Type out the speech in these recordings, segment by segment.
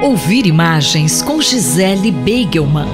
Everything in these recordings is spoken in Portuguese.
Ouvir imagens com Gisele Beigelman.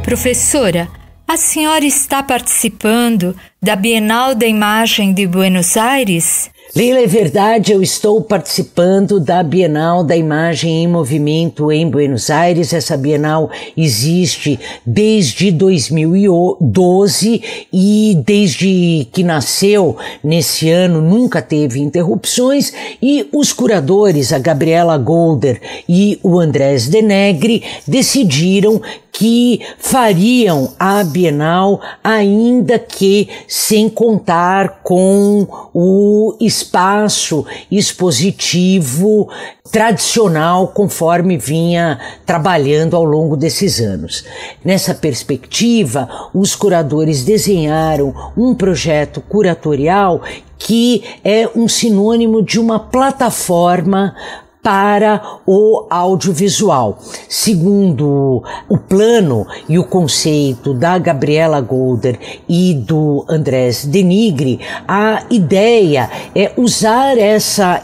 Professora, a senhora está participando da Bienal da Imagem de Buenos Aires? Leila, é verdade, eu estou participando da Bienal da Imagem em Movimento em Buenos Aires. Essa Bienal existe desde 2012 e desde que nasceu nesse ano nunca teve interrupções, e os curadores, a Gabriela Golder e o Andrés Denegri, decidiram que fariam a Bienal, ainda que sem contar com o espaço expositivo tradicional conforme vinha trabalhando ao longo desses anos. Nessa perspectiva, os curadores desenharam um projeto curatorial que é um sinônimo de uma plataforma para o audiovisual. Segundo o plano e o conceito da Gabriela Golder e do Andrés Denegri, a ideia é usar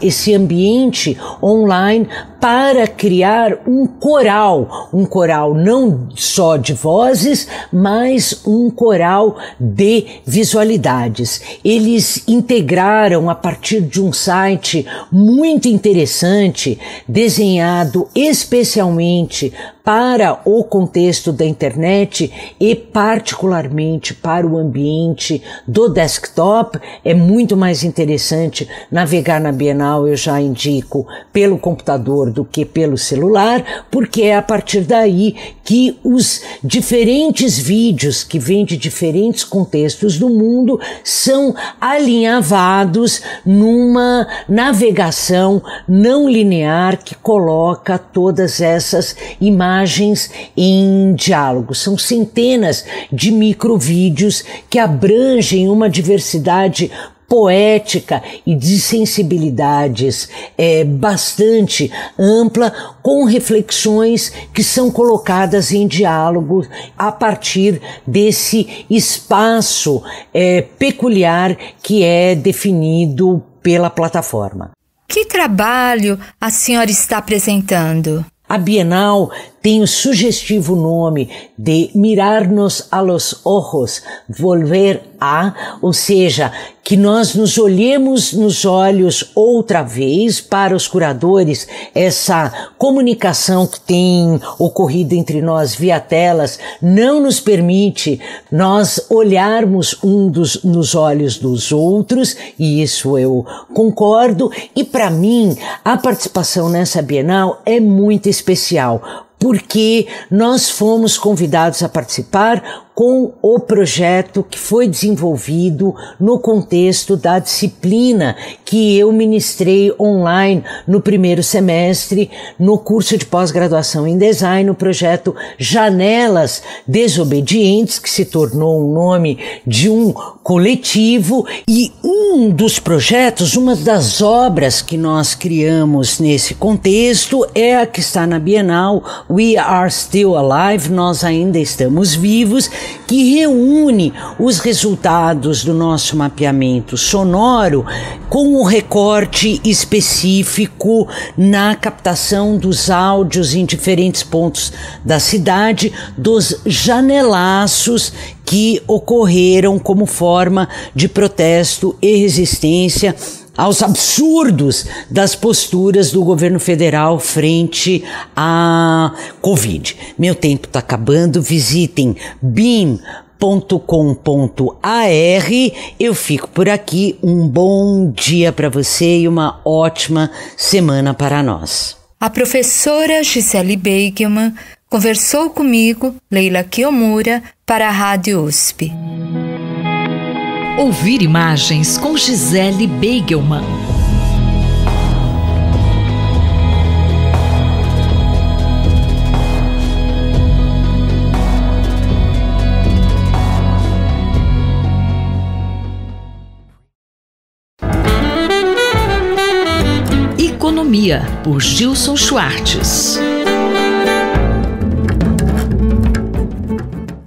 esse ambiente online para criar um coral não só de vozes, mas um coral de visualidades. Eles integraram a partir de um site muito interessante, desenhado especialmente para o contexto da internet e particularmente para o ambiente do desktop. É muito mais interessante navegar na Bienal, eu já indico, pelo computador do que pelo celular, porque é a partir daí que os diferentes vídeos que vêm de diferentes contextos do mundo são alinhavados numa navegação não linear que coloca todas essas imagens em diálogo. São centenas de microvídeos que abrangem uma diversidade poética e de sensibilidades bastante ampla, com reflexões que são colocadas em diálogo a partir desse espaço peculiar que é definido pela plataforma. Que trabalho a senhora está apresentando? A Bienal tem o sugestivo nome de Mirarnos a los ojos, volver a, ou seja, que nós nos olhemos nos olhos outra vez. Para os curadores, essa comunicação que tem ocorrido entre nós via telas não nos permite nós olharmos nos olhos dos outros, e isso eu concordo. E para mim, a participação nessa Bienal é muito especial, porque nós fomos convidados a participar com o projeto que foi desenvolvido no contexto da disciplina que eu ministrei online no primeiro semestre no curso de pós-graduação em design, o projeto Janelas Desobedientes, que se tornou um nome de um coletivo. E um dos projetos, uma das obras que nós criamos nesse contexto é a que está na Bienal, We Are Still Alive, Nós Ainda Estamos Vivos, que reúne os resultados do nosso mapeamento sonoro com o recorte específico na captação dos áudios em diferentes pontos da cidade, dos janelaços que ocorreram como forma de protesto e resistência aos absurdos das posturas do governo federal frente à Covid. Meu tempo está acabando, visitem bim.com.br. Eu fico por aqui, um bom dia para você e uma ótima semana para nós. A professora Gisele Beigelman conversou comigo, Leila Kiyomura, para a Rádio USP. Ouvir imagens com Gisele Beigelman. Economia, por Gilson Schwartz.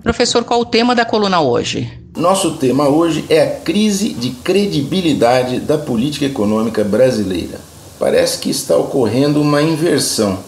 Professor, qual o tema da coluna hoje? Nosso tema hoje é a crise de credibilidade da política econômica brasileira. Parece que está ocorrendo uma inversão.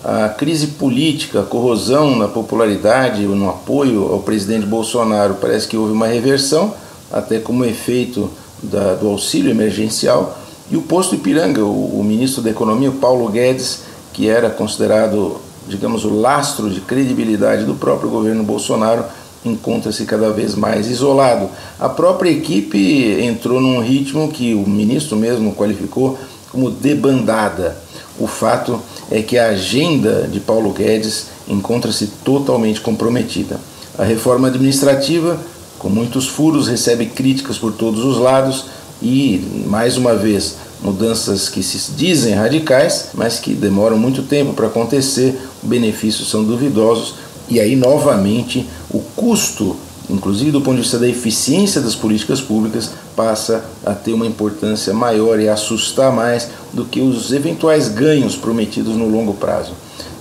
A crise política, a corrosão na popularidade, no apoio ao presidente Bolsonaro, parece que houve uma reversão, até como efeito do auxílio emergencial. E o posto Ipiranga, o ministro da Economia, Paulo Guedes, que era considerado, digamos, o lastro de credibilidade do próprio governo Bolsonaro, encontra-se cada vez mais isolado. A própria equipe entrou num ritmo que o ministro mesmo qualificou como debandada. O fato é que a agenda de Paulo Guedes encontra-se totalmente comprometida. A reforma administrativa, com muitos furos, recebe críticas por todos os lados e, mais uma vez, mudanças que se dizem radicais, mas que demoram muito tempo para acontecer, os benefícios são duvidosos. E aí, novamente, o custo, inclusive do ponto de vista da eficiência das políticas públicas, passa a ter uma importância maior e a assustar mais do que os eventuais ganhos prometidos no longo prazo.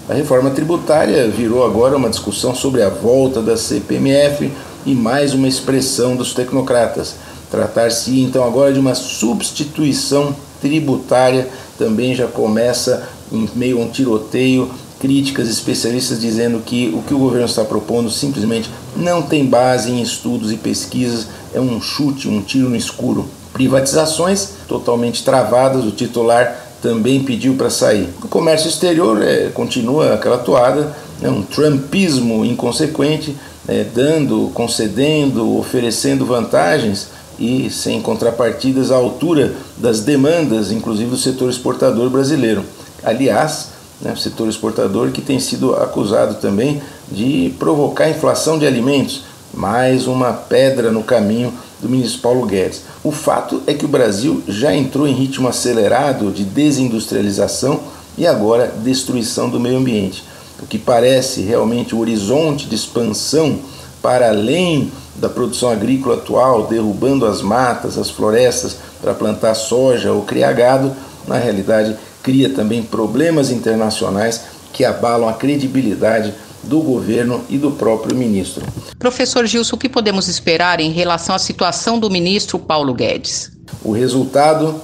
A reforma tributária virou agora uma discussão sobre a volta da CPMF e mais uma expressão dos tecnocratas. Tratar-se então agora de uma substituição tributária também já começa em meio a um tiroteio. Críticas, especialistas dizendo que o que o governo está propondo simplesmente não tem base em estudos e pesquisas, é um chute, um tiro no escuro. Privatizações totalmente travadas, o titular também pediu para sair. O comércio exterior continua aquela toada, um trumpismo inconsequente, dando, concedendo, oferecendo vantagens e sem contrapartidas à altura das demandas, inclusive do setor exportador brasileiro. Aliás, o setor exportador que tem sido acusado também de provocar inflação de alimentos, mais uma pedra no caminho do ministro Paulo Guedes. O fato é que o Brasil já entrou em ritmo acelerado de desindustrialização e agora destruição do meio ambiente. O que parece realmente o horizonte de expansão para além da produção agrícola atual, derrubando as matas, as florestas para plantar soja ou criar gado, na realidade cria também problemas internacionais que abalam a credibilidade do governo e do próprio ministro. Professor Gilson, o que podemos esperar em relação à situação do ministro Paulo Guedes? O resultado,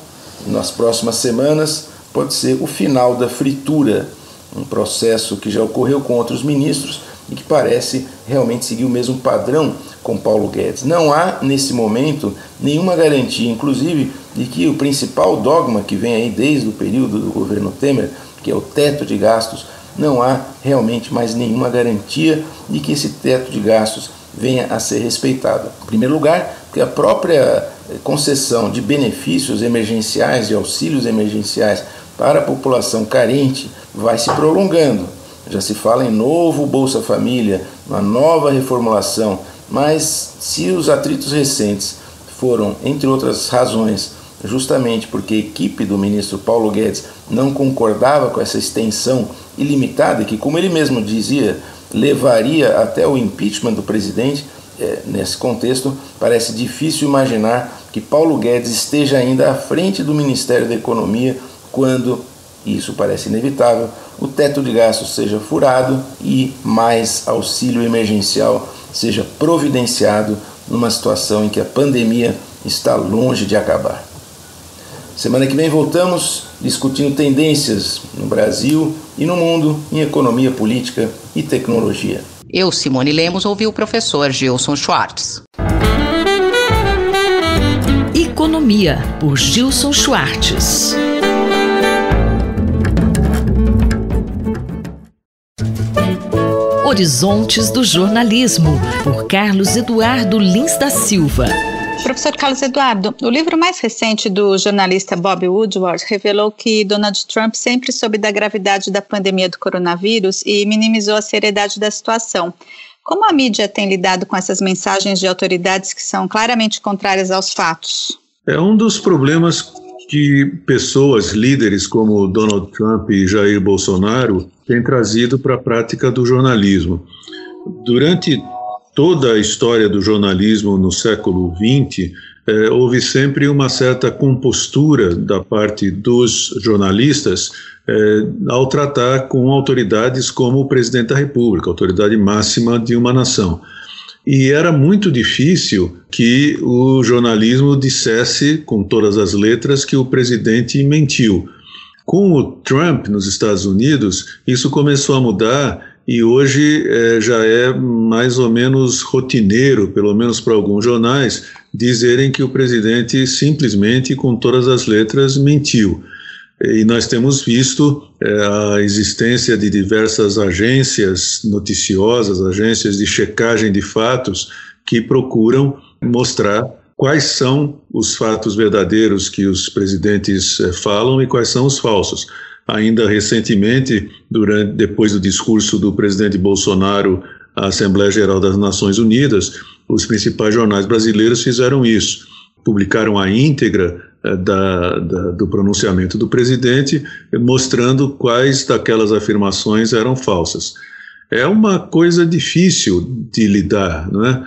nas próximas semanas, pode ser o final da fritura, um processo que já ocorreu com outros ministros e que parece realmente seguir o mesmo padrão com Paulo Guedes. Não há, nesse momento, nenhuma garantia, inclusive, de que o principal dogma que vem aí desde o período do governo Temer, que é o teto de gastos, não há realmente mais nenhuma garantia de que esse teto de gastos venha a ser respeitado. Em primeiro lugar, porque a própria concessão de benefícios emergenciais e auxílios emergenciais para a população carente vai se prolongando. Já se fala em novo Bolsa Família, uma nova reformulação, mas se os atritos recentes foram, entre outras razões, justamente porque a equipe do ministro Paulo Guedes não concordava com essa extensão ilimitada, que, como ele mesmo dizia, levaria até o impeachment do presidente, nesse contexto, parece difícil imaginar que Paulo Guedes esteja ainda à frente do Ministério da Economia quando, e isso parece inevitável, o teto de gastos seja furado e mais auxílio emergencial seja providenciado numa situação em que a pandemia está longe de acabar. Semana que vem voltamos discutindo tendências no Brasil e no mundo em economia, política e tecnologia. Eu, Simone Lemos, ouvi o professor Gilson Schwartz. Economia, por Gilson Schwartz. Horizontes do Jornalismo, por Carlos Eduardo Lins da Silva. Professor Carlos Eduardo, o livro mais recente do jornalista Bob Woodward revelou que Donald Trump sempre soube da gravidade da pandemia do coronavírus e minimizou a seriedade da situação. Como a mídia tem lidado com essas mensagens de autoridades que são claramente contrárias aos fatos? É um dos problemas que pessoas, líderes como Donald Trump e Jair Bolsonaro têm trazido para a prática do jornalismo. Durante toda a história do jornalismo no século XX, houve sempre uma certa compostura da parte dos jornalistas ao tratar com autoridades como o presidente da República, autoridade máxima de uma nação. E era muito difícil que o jornalismo dissesse com todas as letras que o presidente mentiu. Com o Trump nos Estados Unidos, isso começou a mudar e hoje já é mais ou menos rotineiro, pelo menos para alguns jornais, dizerem que o presidente simplesmente, com todas as letras, mentiu. E nós temos visto a existência de diversas agências noticiosas, agências de checagem de fatos, que procuram mostrar quais são os fatos verdadeiros que os presidentes falam e quais são os falsos. Ainda recentemente, depois do discurso do presidente Bolsonaro à Assembleia Geral das Nações Unidas, os principais jornais brasileiros fizeram isso. Publicaram a íntegra do pronunciamento do presidente, mostrando quais daquelas afirmações eram falsas. É uma coisa difícil de lidar, não é?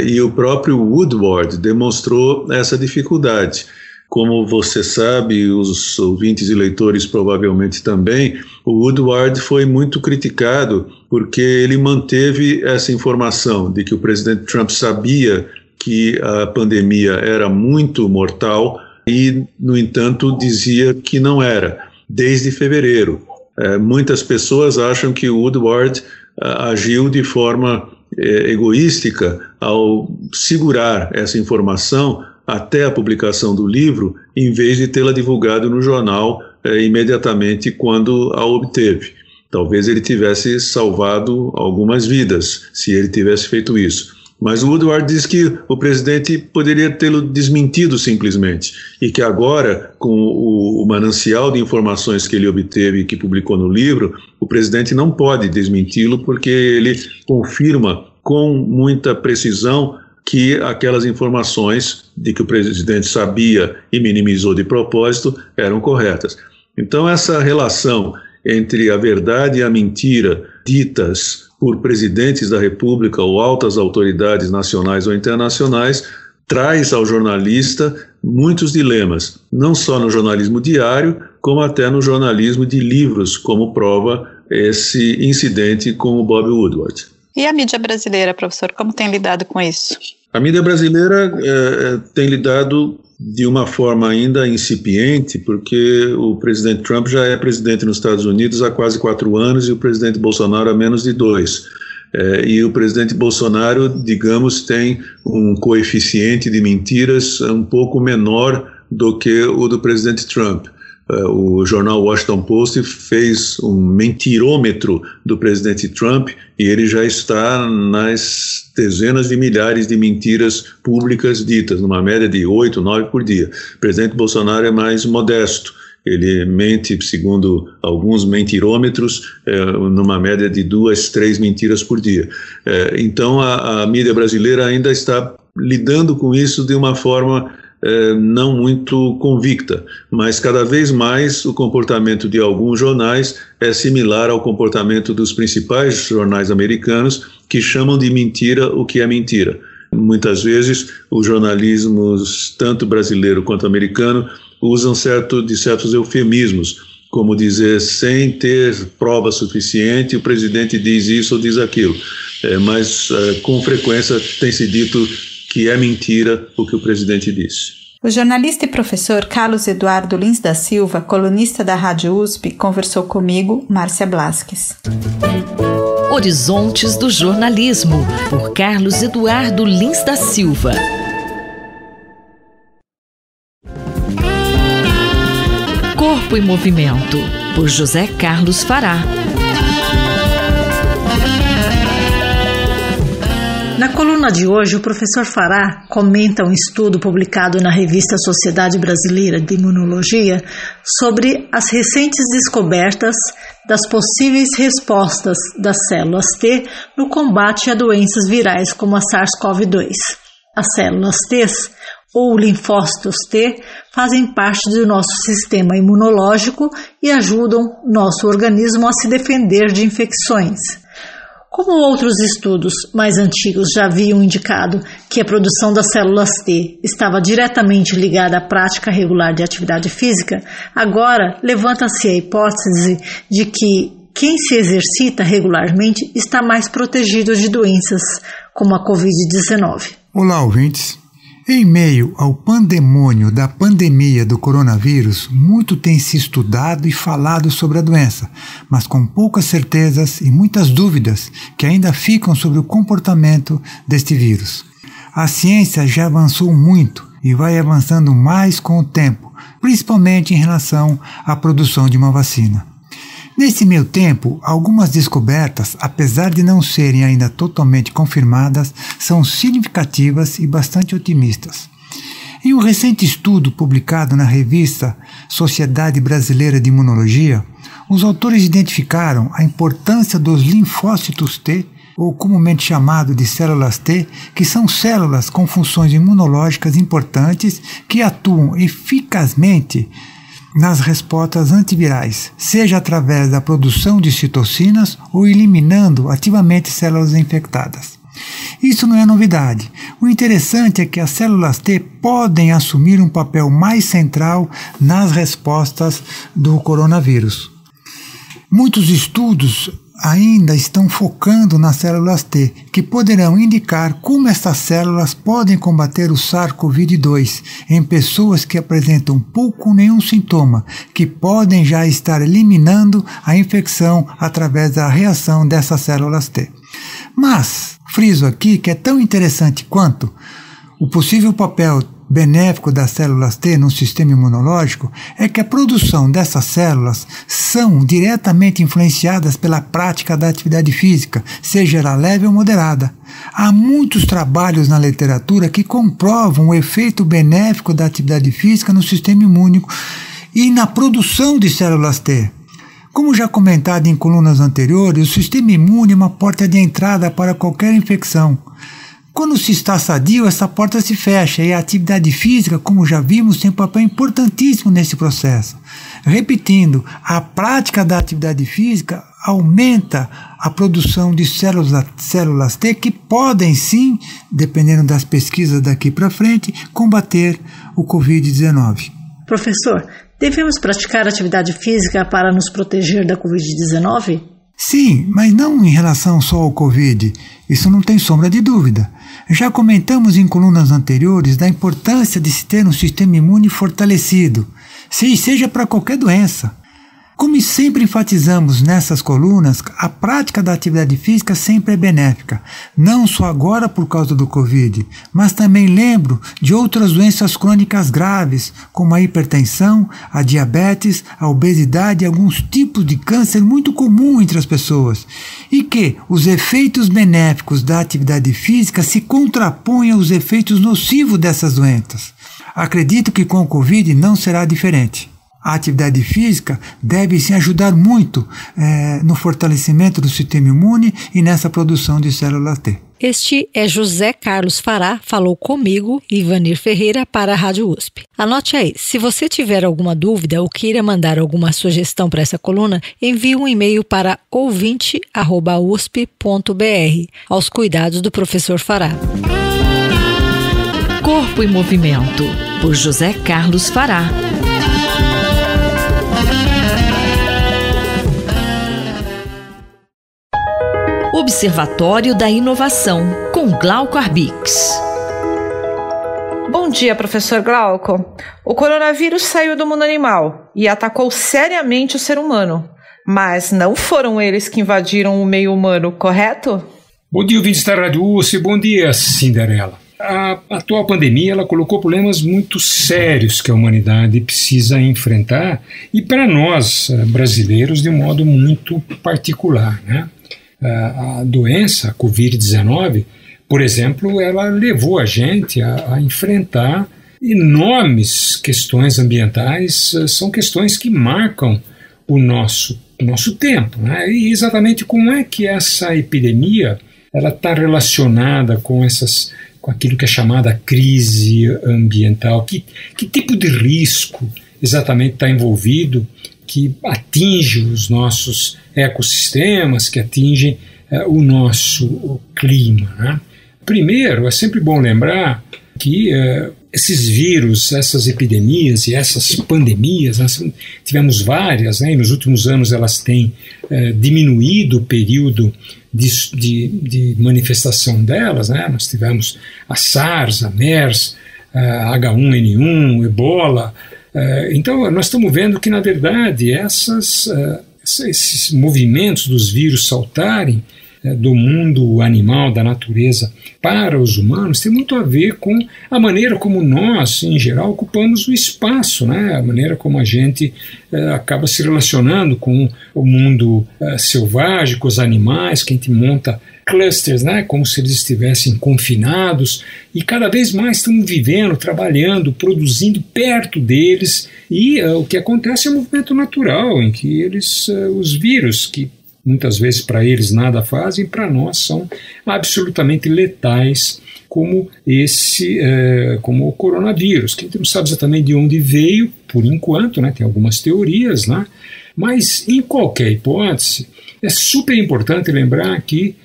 E o próprio Woodward demonstrou essa dificuldade. Como você sabe, os ouvintes e leitores provavelmente também, o Woodward foi muito criticado porque ele manteve essa informação de que o presidente Trump sabia que a pandemia era muito mortal e, no entanto, dizia que não era, desde fevereiro. Muitas pessoas acham que o Woodward agiu de forma egoística ao segurar essa informação até a publicação do livro, em vez de tê-la divulgado no jornal imediatamente quando a obteve. Talvez ele tivesse salvado algumas vidas, se ele tivesse feito isso. Mas o Woodward diz que o presidente poderia tê-lo desmentido simplesmente, e que agora, com o manancial de informações que ele obteve e que publicou no livro, o presidente não pode desmenti-lo porque ele confirma com muita precisão que aquelas informações de que o presidente sabia e minimizou de propósito eram corretas. Então essa relação entre a verdade e a mentira ditas por presidentes da República ou altas autoridades nacionais ou internacionais traz ao jornalista muitos dilemas, não só no jornalismo diário, como até no jornalismo de livros, como prova esse incidente com o Bob Woodward. E a mídia brasileira, professor, como tem lidado com isso? A mídia brasileira tem lidado de uma forma ainda incipiente, porque o presidente Trump já é presidente nos Estados Unidos há quase 4 anos e o presidente Bolsonaro há menos de 2. E o presidente Bolsonaro, digamos, tem um coeficiente de mentiras um pouco menor do que o do presidente Trump. O jornal Washington Post fez um mentirômetro do presidente Trump e ele já está nas dezenas de milhares de mentiras públicas ditas, numa média de 8, 9 por dia. O presidente Bolsonaro é mais modesto. Ele mente, segundo alguns mentirômetros, numa média de 2, 3 mentiras por dia. Então a mídia brasileira ainda está lidando com isso de uma forma não muito convicta, mas cada vez mais o comportamento de alguns jornais é similar ao comportamento dos principais jornais americanos, que chamam de mentira o que é mentira. Muitas vezes os jornalismos, tanto brasileiro quanto americano, usam certos eufemismos, como dizer, sem ter prova suficiente, o presidente diz isso ou diz aquilo. Mas com frequência tem se dito que é mentira o que o presidente disse. O jornalista e professor Carlos Eduardo Lins da Silva, colunista da Rádio USP, conversou comigo, Márcia Blasques. Horizontes do Jornalismo, por Carlos Eduardo Lins da Silva. Corpo em Movimento, por José Carlos Fará. Na coluna de hoje, o professor Fará comenta um estudo publicado na revista Sociedade Brasileira de Imunologia sobre as recentes descobertas das possíveis respostas das células T no combate a doenças virais como a SARS-CoV-2. As células T, ou linfócitos T, fazem parte do nosso sistema imunológico e ajudam nosso organismo a se defender de infecções. Como outros estudos mais antigos já haviam indicado que a produção das células T estava diretamente ligada à prática regular de atividade física, agora levanta-se a hipótese de que quem se exercita regularmente está mais protegido de doenças como a Covid-19. Olá, ouvintes. Em meio ao pandemônio da pandemia do coronavírus, muito tem se estudado e falado sobre a doença, mas com poucas certezas e muitas dúvidas que ainda ficam sobre o comportamento deste vírus. A ciência já avançou muito e vai avançando mais com o tempo, principalmente em relação à produção de uma vacina. Nesse meio tempo, algumas descobertas, apesar de não serem ainda totalmente confirmadas, são significativas e bastante otimistas. Em um recente estudo publicado na revista Sociedade Brasileira de Imunologia, os autores identificaram a importância dos linfócitos T, ou comumente chamado de células T, que são células com funções imunológicas importantes que atuam eficazmente nas respostas antivirais, seja através da produção de citocinas ou eliminando ativamente células infectadas. Isso não é novidade. O interessante é que as células T podem assumir um papel mais central nas respostas do coronavírus. Muitos estudos ainda estão focando nas células T, que poderão indicar como essas células podem combater o SARS-CoV-2 em pessoas que apresentam pouco ou nenhum sintoma, que podem já estar eliminando a infecção através da reação dessas células T. Mas, friso aqui que é tão interessante quanto o possível papel benéfico das células T no sistema imunológico é que a produção dessas células são diretamente influenciadas pela prática da atividade física, seja ela leve ou moderada. Há muitos trabalhos na literatura que comprovam o efeito benéfico da atividade física no sistema imune e na produção de células T. Como já comentado em colunas anteriores, o sistema imune é uma porta de entrada para qualquer infecção. Quando se está sadio, essa porta se fecha e a atividade física, como já vimos, tem um papel importantíssimo nesse processo. Repetindo, a prática da atividade física aumenta a produção de células T que podem sim, dependendo das pesquisas daqui para frente, combater o Covid-19. Professor, devemos praticar atividade física para nos proteger da Covid-19? Sim, mas não em relação só ao Covid, isso não tem sombra de dúvida. Já comentamos em colunas anteriores da importância de se ter um sistema imune fortalecido, seja para qualquer doença. Como sempre enfatizamos nessas colunas, a prática da atividade física sempre é benéfica, não só agora por causa do Covid, mas também lembro de outras doenças crônicas graves, como a hipertensão, a diabetes, a obesidade e alguns tipos de câncer muito comum entre as pessoas, e que os efeitos benéficos da atividade física se contrapõem aos efeitos nocivos dessas doenças. Acredito que com o Covid não será diferente. A atividade física deve sim ajudar muito no fortalecimento do sistema imune e nessa produção de células T. Este é José Carlos Fará, falou comigo, Ivanir Ferreira, para a Rádio USP. Anote aí, se você tiver alguma dúvida ou queira mandar alguma sugestão para essa coluna, envie um e-mail para ouvinte@usp.br, aos cuidados do professor Fará. Corpo em Movimento, por José Carlos Fará. Observatório da Inovação, com Glauco Arbix. Bom dia, professor Glauco. O coronavírus saiu do mundo animal e atacou seriamente o ser humano. Mas não foram eles que invadiram o meio humano, correto? Bom dia, ouvintes da Rádio USP. Bom dia, Cinderela. A atual pandemia ela colocou problemas muito sérios que a humanidade precisa enfrentar e para nós, brasileiros, de um modo muito particular, né? A doença, a Covid-19, por exemplo, ela levou a gente a enfrentar enormes questões ambientais, são questões que marcam o nosso tempo, né? E exatamente como é que essa epidemia ela está relacionada com aquilo que é chamada crise ambiental, que tipo de risco exatamente está envolvido, que atinge os nossos ecossistemas, que atingem o nosso clima, né? Primeiro, é sempre bom lembrar que esses vírus, essas epidemias e essas pandemias, nós tivemos várias, né? E nos últimos anos elas têm diminuído o período de manifestação delas, né? Nós tivemos a SARS, a MERS, a H1N1, Ebola. Então, nós estamos vendo que, na verdade, esses movimentos dos vírus saltarem do mundo animal, da natureza, para os humanos, tem muito a ver com a maneira como nós, em geral, ocupamos o espaço, né? A maneira como a gente acaba se relacionando com o mundo selvagem, com os animais, que a gente monta clusters, né? Como se eles estivessem confinados, e cada vez mais estamos vivendo, trabalhando, produzindo perto deles, e o que acontece é um movimento natural, em que os vírus, que muitas vezes para eles nada fazem, para nós são absolutamente letais, como como o coronavírus, que a gente não sabe exatamente de onde veio, por enquanto, né? Tem algumas teorias, né? Mas em qualquer hipótese, é super importante lembrar que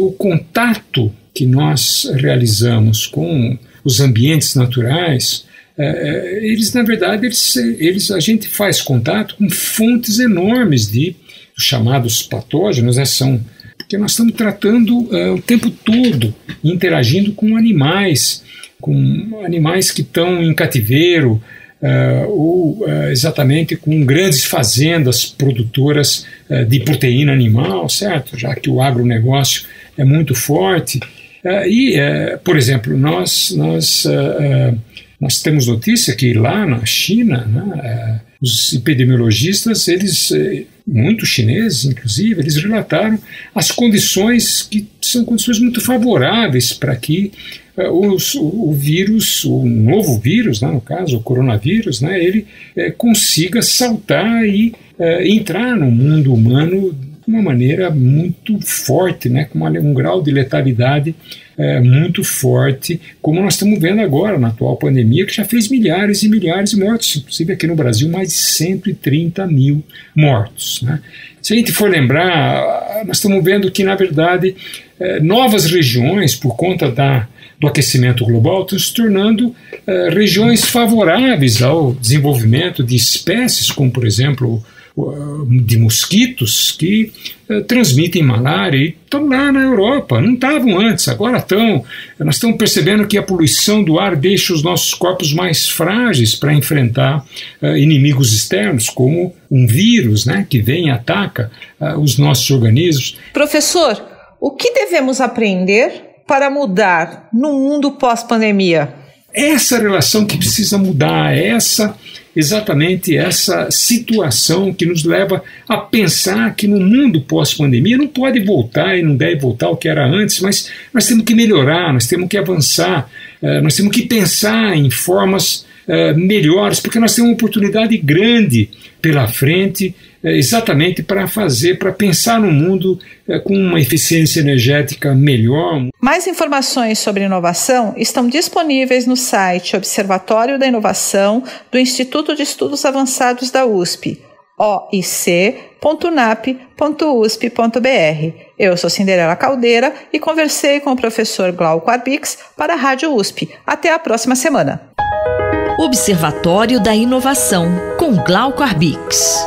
o contato que nós realizamos com os ambientes naturais, eles, na verdade, a gente faz contato com fontes enormes de chamados patógenos, né, porque nós estamos tratando o tempo todo, interagindo com animais que estão em cativeiro, ou exatamente com grandes fazendas produtoras de proteína animal, certo? Já que o agronegócio é muito forte. Por exemplo, nós temos notícia que lá na China, né, os epidemiologistas, muitos chineses, inclusive, eles relataram as condições que são condições muito favoráveis para que o vírus, o novo vírus, né, no caso, o coronavírus, né, ele consiga saltar e entrar no mundo humano de uma maneira muito forte, né, com um grau de letalidade muito forte, como nós estamos vendo agora na atual pandemia, que já fez milhares e milhares de mortos, inclusive aqui no Brasil mais de 130 mil mortos, né? Se a gente for lembrar, nós estamos vendo que, na verdade, novas regiões, por conta do aquecimento global, estão se tornando regiões favoráveis ao desenvolvimento de espécies, como, por exemplo, de mosquitos que transmitem malária, e estão lá na Europa, não estavam antes, agora estão. Nós estamos percebendo que a poluição do ar deixa os nossos corpos mais frágeis para enfrentar inimigos externos, como um vírus, né, que vem e ataca os nossos organismos. Professor, o que devemos aprender para mudar no mundo pós-pandemia? Essa relação que precisa mudar, exatamente essa situação que nos leva a pensar que no mundo pós-pandemia não pode voltar e não deve voltar ao que era antes, mas nós temos que melhorar, nós temos que avançar, nós temos que pensar em formas melhores, porque nós temos uma oportunidade grande pela frente, exatamente para pensar no mundo com uma eficiência energética melhor. Mais informações sobre inovação estão disponíveis no site Observatório da Inovação do Instituto de Estudos Avançados da USP, oic.unap.usp.br. Eu sou Cinderela Caldeira e conversei com o professor Glauco Arbix para a Rádio USP. Até a próxima semana. Observatório da Inovação, com Glauco Arbix.